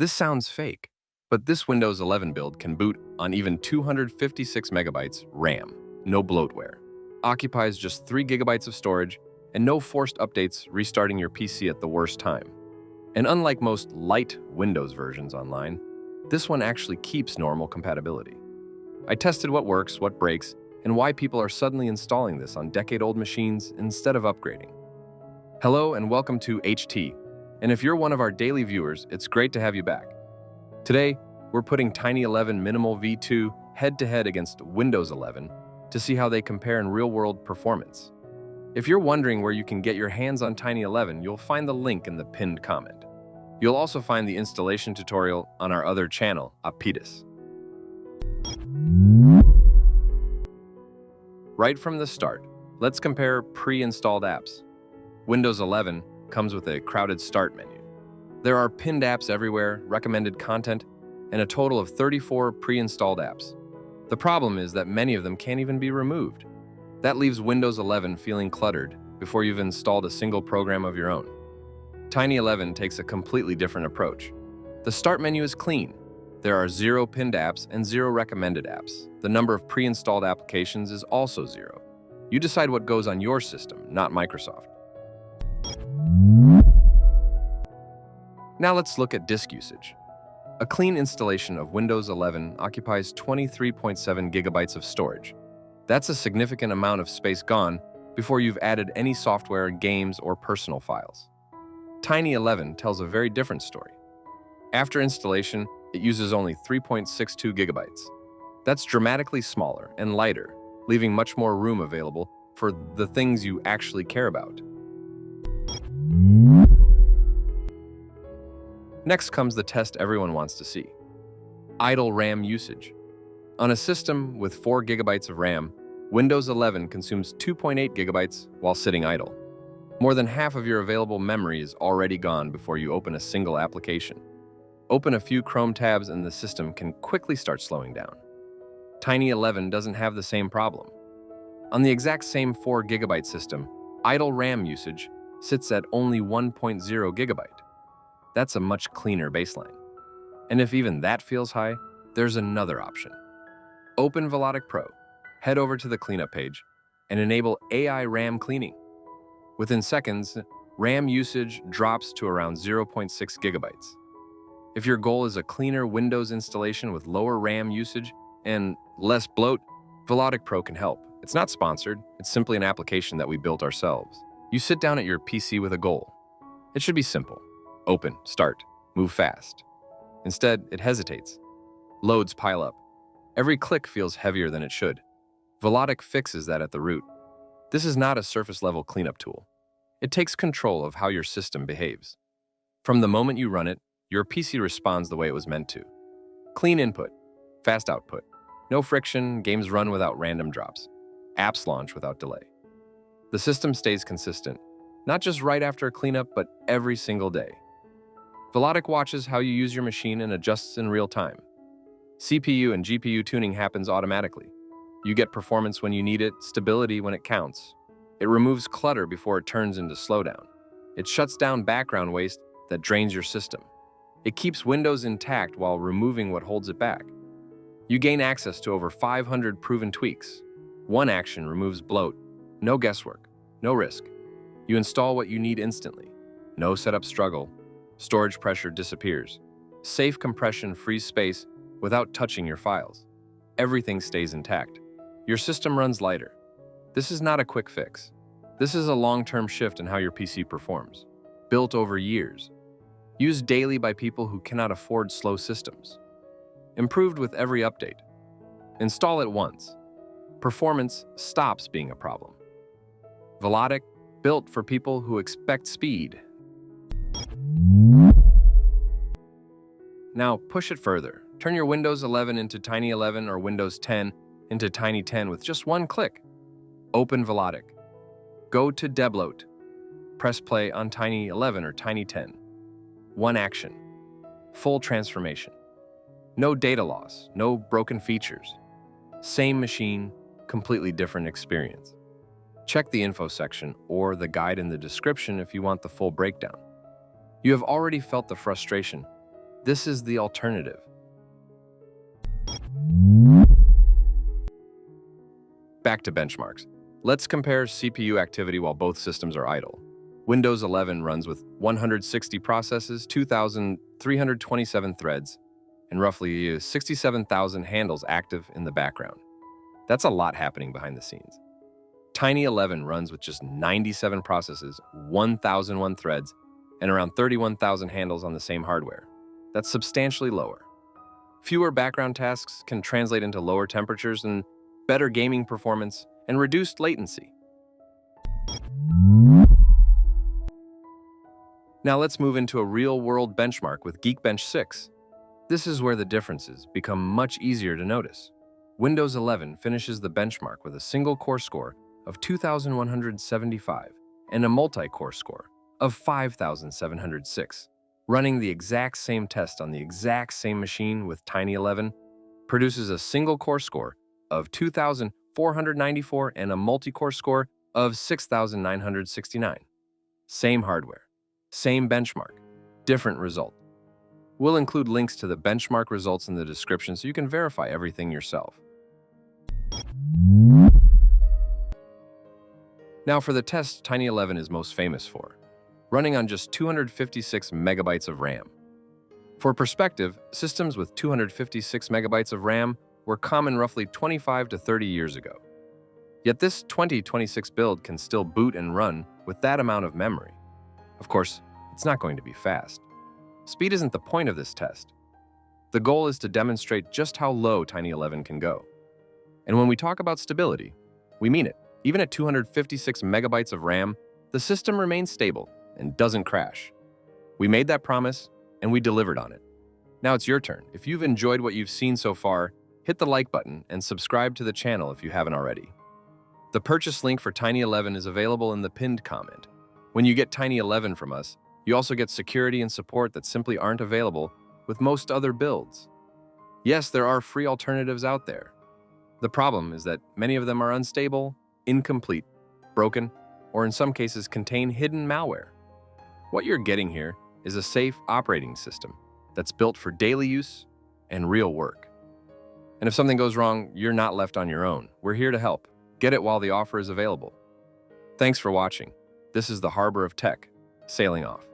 This sounds fake, but this Windows 11 build can boot on even 256 megabytes RAM, no bloatware, occupies just 3 gigabytes of storage, and no forced updates restarting your PC at the worst time. And unlike most light Windows versions online, this one actually keeps normal compatibility. I tested what works, what breaks, and why people are suddenly installing this on decade-old machines instead of upgrading. Hello and welcome to HT, and if you're one of our daily viewers, it's great to have you back. Today, we're putting Tiny 11 Minimal V2 head-to-head against Windows 11 to see how they compare in real-world performance. If you're wondering where you can get your hands on Tiny 11, you'll find the link in the pinned comment. You'll also find the installation tutorial on our other channel, Apidus. Right from the start, let's compare pre-installed apps. Windows 11 comes with a crowded start menu. There are pinned apps everywhere, recommended content, and a total of 34 pre-installed apps. The problem is that many of them can't even be removed. That leaves Windows 11 feeling cluttered before you've installed a single program of your own. Tiny 11 takes a completely different approach. The start menu is clean. There are 0 pinned apps and 0 recommended apps. The number of pre-installed applications is also 0. You decide what goes on your system, not Microsoft. Now let's look at disk usage. A clean installation of Windows 11 occupies 23.7 gigabytes of storage. That's a significant amount of space gone before you've added any software, games, or personal files. Tiny 11 tells a very different story. After installation, it uses only 3.62 gigabytes. That's dramatically smaller and lighter, leaving much more room available for the things you actually care about. Next comes the test everyone wants to see. Idle RAM usage. On a system with 4 gigabytes of RAM, Windows 11 consumes 2.8 gigabytes while sitting idle. More than half of your available memory is already gone before you open a single application. Open a few Chrome tabs and the system can quickly start slowing down. Tiny 11 doesn't have the same problem. On the exact same 4 gigabyte system, idle RAM usage sits at only 1.0 gigabyte. That's a much cleaner baseline. And if even that feels high, there's another option. Open Velotic Pro, head over to the cleanup page, and enable AI RAM cleaning. Within seconds, RAM usage drops to around 0.6 gigabytes. If your goal is a cleaner Windows installation with lower RAM usage and less bloat, Velotic Pro can help. It's not sponsored, it's simply an application that we built ourselves. You sit down at your PC with a goal. It should be simple. Open, start, move fast. Instead, it hesitates. Loads pile up. Every click feels heavier than it should. Velotic fixes that at the root. This is not a surface-level cleanup tool. It takes control of how your system behaves. From the moment you run it, your PC responds the way it was meant to. Clean input, fast output. No friction, games run without random drops. Apps launch without delay. The system stays consistent, not just right after a cleanup, but every single day. Velotic watches how you use your machine and adjusts in real time. CPU and GPU tuning happens automatically. You get performance when you need it, stability when it counts. It removes clutter before it turns into slowdown. It shuts down background waste that drains your system. It keeps Windows intact while removing what holds it back. You gain access to over 500 proven tweaks. One action removes bloat. No guesswork, no risk. You install what you need instantly. No setup struggle. Storage pressure disappears. Safe compression frees space without touching your files. Everything stays intact. Your system runs lighter. This is not a quick fix. This is a long-term shift in how your PC performs, built over years. Used daily by people who cannot afford slow systems. Improved with every update. Install it once. Performance stops being a problem. Velotic, built for people who expect speed. Now push it further. Turn your Windows 11 into Tiny 11 or Windows 10 into Tiny 10 with just one click. Open Velotic. Go to debloater. Press play on Tiny 11 or Tiny 10. One action. Full transformation. No data loss, no broken features. Same machine, completely different experience. Check the info section or the guide in the description if you want the full breakdown. You have already felt the frustration. This is the alternative. Back to benchmarks. Let's compare CPU activity while both systems are idle. Windows 11 runs with 160 processes, 2,327 threads, and roughly 67,000 handles active in the background. That's a lot happening behind the scenes. Tiny 11 runs with just 97 processes, 1,001 threads, and around 31,000 handles on the same hardware. That's substantially lower. Fewer background tasks can translate into lower temperatures and better gaming performance and reduced latency. Now let's move into a real-world benchmark with Geekbench 6. This is where the differences become much easier to notice. Windows 11 finishes the benchmark with a single core score of 2,175 and a multi-core score of 5,706. Running the exact same test on the exact same machine with Tiny 11 produces a single core score of 2,494 and a multi-core score of 6,969. Same hardware, same benchmark, different result. We'll include links to the benchmark results in the description so you can verify everything yourself. Now for the test Tiny 11 is most famous for, running on just 256 megabytes of RAM. For perspective, systems with 256 megabytes of RAM were common roughly 25 to 30 years ago. Yet this 2026 build can still boot and run with that amount of memory. Of course, it's not going to be fast. Speed isn't the point of this test. The goal is to demonstrate just how low Tiny 11 can go. And when we talk about stability, we mean it. Even at 256 megabytes of RAM, the system remains stable and doesn't crash. We made that promise, and we delivered on it. Now it's your turn. If you've enjoyed what you've seen so far, hit the like button and subscribe to the channel if you haven't already. The purchase link for Tiny 11 is available in the pinned comment. When you get Tiny 11 from us, you also get security and support that simply aren't available with most other builds. Yes, there are free alternatives out there. The problem is that many of them are unstable, incomplete, broken, or in some cases contain hidden malware. What you're getting here is a safe operating system that's built for daily use and real work. And if something goes wrong, you're not left on your own. We're here to help. Get it while the offer is available. Thanks for watching. This is the Harbor of Tech, sailing off.